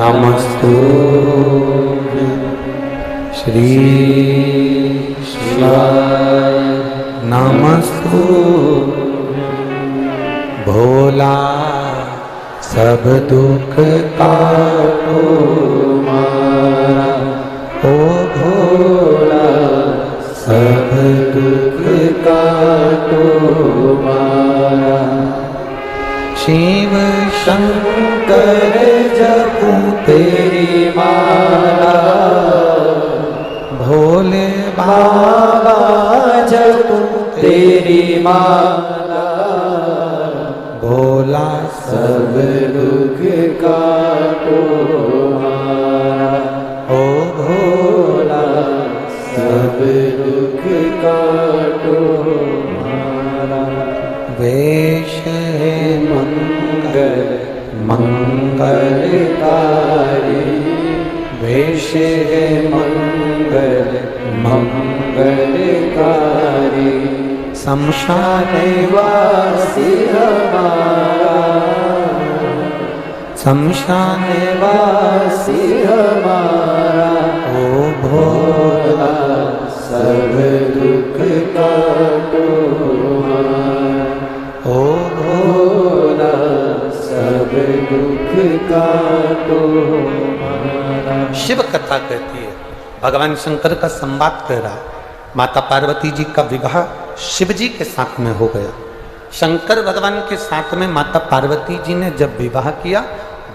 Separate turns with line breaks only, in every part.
नमस्तुभ्यं श्री शिवाय नमस्तुभ्यं भोला सब दुख काटो मारा ओ भोला सब दुख काटो मारा शिव शंकर जपूं तेरी माला भोले बाबा जपूं तेरी माला भोला सब दुख काटो मारा ओ भोला सब दुख काटो मारा वेश है मंगल मंगलकारी वेश है मंगल मंगलकारी शमशान वासी हमारा शमशान वासी हमारा ओ भोला सब दुख काटो ओ भोला सब दुख काटो। शिव कथा कहती है, भगवान शंकर का संवाद कह रहा है। माता पार्वती जी का विवाह शिव जी के साथ में हो गया। शंकर भगवान के साथ में माता पार्वती जी ने जब विवाह किया,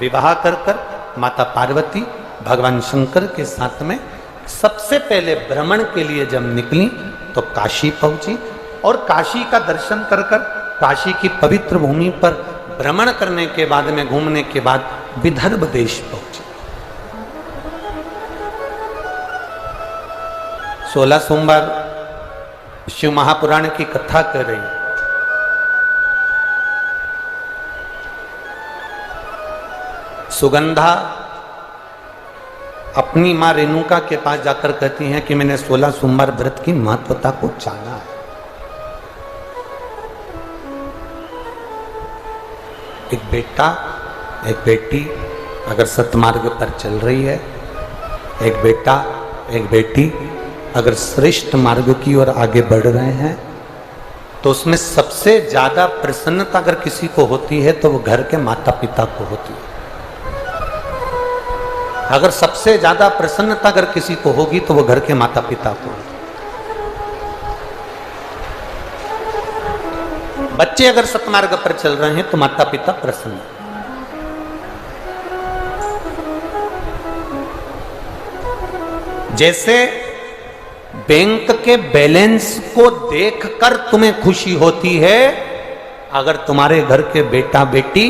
विवाह कर कर माता पार्वती भगवान शंकर के साथ में सबसे पहले भ्रमण के लिए जब निकली तो काशी पहुंची और काशी का दर्शन कर कर काशी की पवित्र भूमि पर भ्रमण करने के बाद में घूमने के बाद विदर्भ देश पहुंचे। 16 सोमवार शिव महापुराण की कथा कर रही है। सुगंधा अपनी मां रेणुका के पास जाकर कहती हैं कि मैंने 16 सोमवार व्रत की महत्वता को जाना है। एक बेटा एक बेटी अगर सतमार्ग पर चल रही है, एक बेटा एक बेटी अगर श्रेष्ठ मार्ग की ओर आगे बढ़ रहे हैं, तो उसमें सबसे ज्यादा प्रसन्नता अगर किसी को होती है तो वो घर के माता पिता को होती है। अगर सबसे ज्यादा प्रसन्नता अगर किसी को होगी तो वो घर के माता पिता को होगी। बच्चे अगर सतमार्ग पर चल रहे हैं तो माता पिता प्रसन्न। जैसे बैंक के बैलेंस को देखकर तुम्हें खुशी होती है, अगर तुम्हारे घर के बेटा बेटी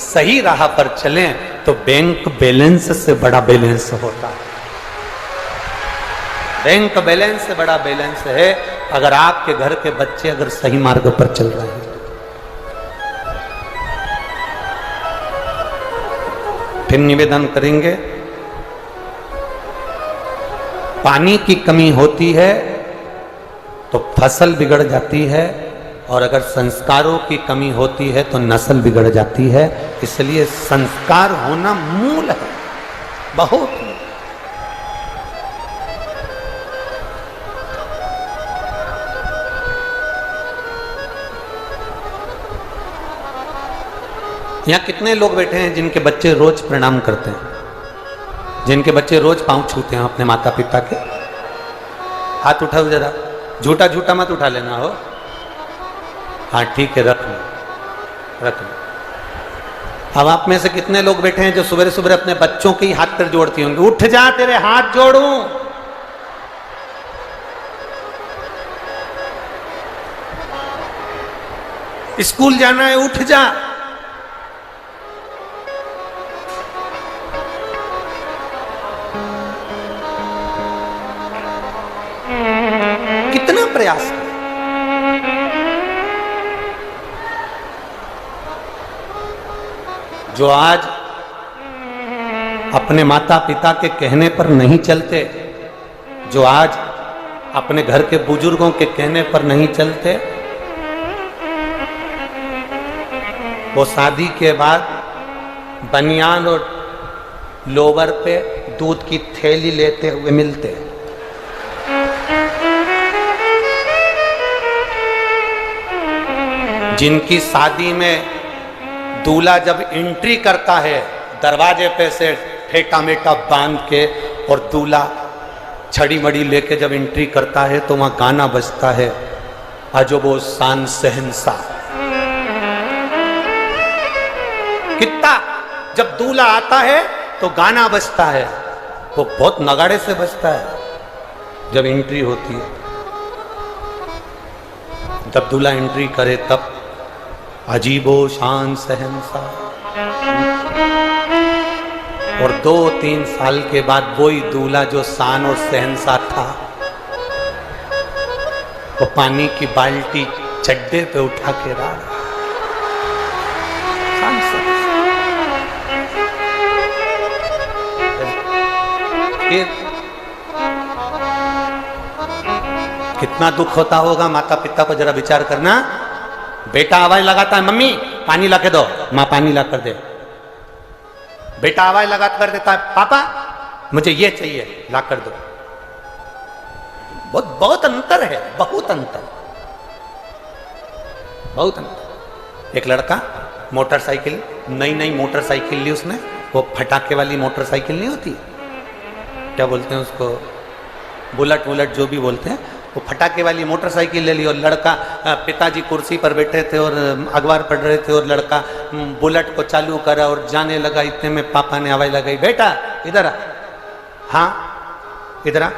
सही राह पर चलें तो बैंक बैलेंस से बड़ा बैलेंस होता है। बैंक बैलेंस से बड़ा बैलेंस है अगर आपके घर के बच्चे अगर सही मार्ग पर चल रहे हैं। फिर निवेदन करेंगे, पानी की कमी होती है तो फसल बिगड़ जाती है, और अगर संस्कारों की कमी होती है तो नस्ल बिगड़ जाती है। इसलिए संस्कार होना मूल है, बहुत। यहाँ कितने लोग बैठे हैं जिनके बच्चे रोज प्रणाम करते हैं, जिनके बच्चे रोज पांव छूते हैं अपने माता पिता के? हाथ उठाओ जरा, झूठा झूठा मत उठा लेना हो। हाँ ठीक है, रख लो रख लो। अब आप में से कितने लोग बैठे हैं जो सुबह सुबह अपने बच्चों के ही हाथ पर जोड़ती होंगी? उठ जा, तेरे हाथ जोड़ूं। स्कूल जाना है, उठ जा। कितना प्रयास है। जो आज अपने माता पिता के कहने पर नहीं चलते, जो आज अपने घर के बुजुर्गों के कहने पर नहीं चलते, वो शादी के बाद बनियान और लोवर पे दूध की थैली लेते हुए मिलते। जिनकी शादी में दूल्हा जब एंट्री करता है दरवाजे पे से फेटा मेटा बांध के और दूल्हा छड़ी मड़ी लेके जब एंट्री करता है तो वहां गाना बजता है, अजबो शान शहंशाह। कितना जब दूल्हा आता है तो गाना बजता है, वो बहुत नगाड़े से बजता है जब एंट्री होती है। जब दूल्हा एंट्री करे तब अजीबो शान शहंशाह। और 2-3 साल के बाद वही दूल्हा जो शान और शहंशाह था, वो पानी की बाल्टी चड्डे पे उठा के रहा। कितना दुख होता होगा माता पिता को, जरा विचार करना। बेटा आवाज लगाता है, मम्मी पानी ला के दो, माँ पानी ला कर दे। बेटा आवाज लगा कर देता है, पापा मुझे ये चाहिए, ला कर दो। बहुत बहुत अंतर है, बहुत अंतर, बहुत अंतर। एक लड़का मोटरसाइकिल, नई नई मोटरसाइकिल ली उसने, वो फटाके वाली मोटरसाइकिल नहीं होती, क्या बोलते हैं उसको, बुलेट वुलेट जो भी बोलते हैं, वो फटाके वाली मोटरसाइकिल ले ली। और लड़का, पिताजी कुर्सी पर बैठे थे और अखबार पढ़ रहे थे और लड़का बुलेट को चालू करा और जाने लगा। इतने में पापा ने आवाज लगाई, बेटा इधर आ। हाँ इधर आ,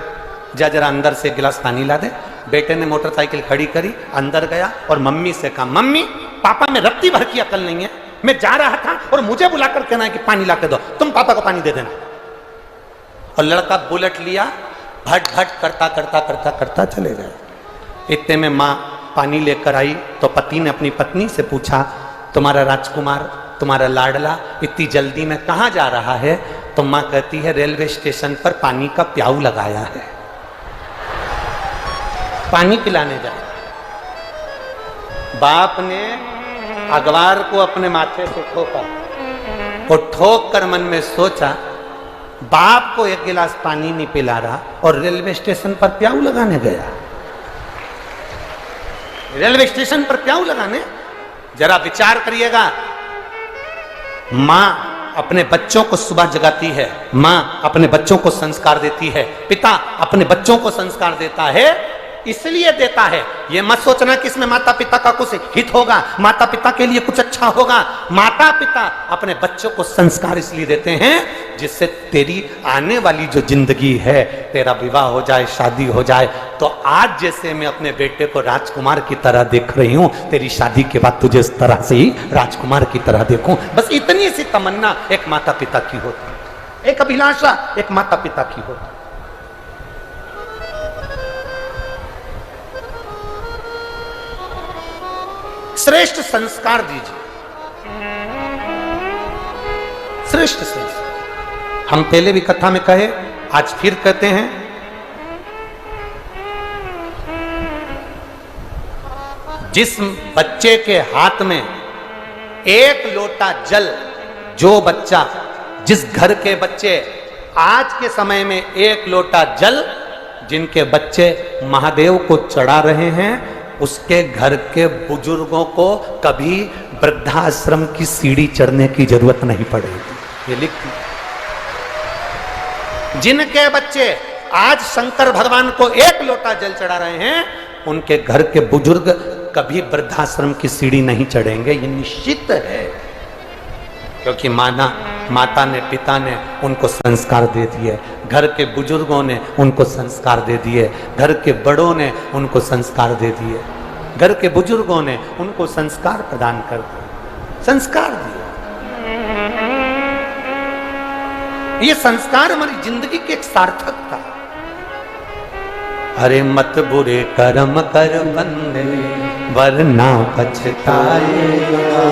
जा जरा अंदर से गिलास पानी ला दे। बेटे ने मोटरसाइकिल खड़ी करी, अंदर गया और मम्मी से कहा, मम्मी पापा में रत्ती भर की अकल नहीं है, मैं जा रहा था और मुझे बुला कर कहना है कि पानी ला के दो, तुम पापा को पानी दे देना। और लड़का बुलेट लिया, भट भट करता करता करता करता चले गए। इतने में माँ पानी लेकर आई तो पति ने अपनी पत्नी से पूछा, तुम्हारा राजकुमार, तुम्हारा लाडला इतनी जल्दी में कहाँ जा रहा है? तो माँ कहती है, रेलवे स्टेशन पर पानी का प्याऊ लगाया है, पानी पिलाने जा। बाप ने अखबार को अपने माथे से ठोका और ठोक कर मन में सोचा, बाप को एक गिलास पानी नहीं पिला रहा और रेलवे स्टेशन पर प्याऊ लगाने गया। रेलवे स्टेशन पर प्याऊ लगाने, जरा विचार करिएगा। मां अपने बच्चों को सुबह जगाती है, मां अपने बच्चों को संस्कार देती है, पिता अपने बच्चों को संस्कार देता है, इसलिए देता है। ये मत सोचना कि इसमें माता पिता का कुछ हित होगा, माता पिता के लिए कुछ अच्छा होगा। माता पिता अपने बच्चों को संस्कार इसलिए देते हैं जिससे तेरी आने वाली जो जिंदगी है, तेरा विवाह हो जाए, शादी हो जाए, तो आज जैसे मैं अपने बेटे को राजकुमार की तरह देख रही हूं, तेरी शादी के बाद तुझे इस तरह से ही राजकुमार की तरह देखूं। बस इतनी सी तमन्ना एक माता पिता की होती है, एक अभिलाषा एक माता पिता की होती है। श्रेष्ठ संस्कार दीजिए, श्रेष्ठ संस्कार। हम पहले भी कथा में कहे, आज फिर कहते हैं, जिस बच्चे के हाथ में एक लोटा जल, जो बच्चा, जिस घर के बच्चे आज के समय में एक लोटा जल जिनके बच्चे महादेव को चढ़ा रहे हैं, उसके घर के बुजुर्गों को कभी वृद्धाश्रम की सीढ़ी चढ़ने की जरूरत नहीं पड़ेगी। ये लिख, जिनके बच्चे आज शंकर भगवान को एक लोटा जल चढ़ा रहे हैं, उनके घर के बुजुर्ग कभी वृद्धाश्रम की सीढ़ी नहीं चढ़ेंगे, ये निश्चित है। क्योंकि माता ने, पिता ने उनको संस्कार दे दिए, घर के बुजुर्गों ने उनको संस्कार दे दिए, घर के बड़ों ने उनको संस्कार दे दिए, घर के बुजुर्गों ने उनको संस्कार प्रदान कर दिए, संस्कार दिए। ये संस्कार हमारी जिंदगी की एक सार्थकता। अरे मत बुरे कर्म कर बंदे वरना पछताएगा,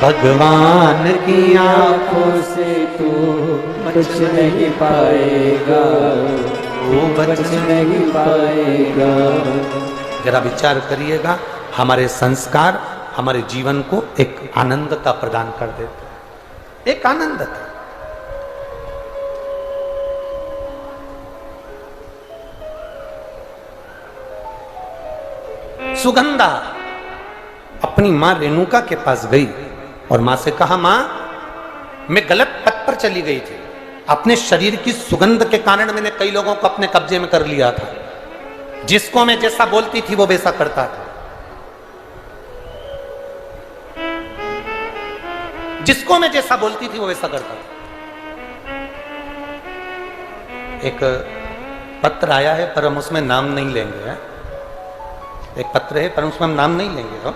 भगवान की आंखों से तू बच नहीं पाएगा, वो बच नहीं पाएगा। जरा विचार करिएगा, हमारे संस्कार हमारे जीवन को एक आनंदता प्रदान कर देते हैं, एक आनंदता। सुगंधा अपनी मां रेणुका के पास गई और मां से कहा, मां मैं गलत पथ पर चली गई थी, अपने शरीर की सुगंध के कारण मैंने कई लोगों को अपने कब्जे में कर लिया था, जिसको मैं जैसा बोलती थी वो वैसा करता था, जिसको मैं जैसा बोलती थी वो वैसा करता था। एक पत्र आया है पर हम उसमें नाम नहीं लेंगे, एक पत्र है पर उसमें हम नाम नहीं लेंगे।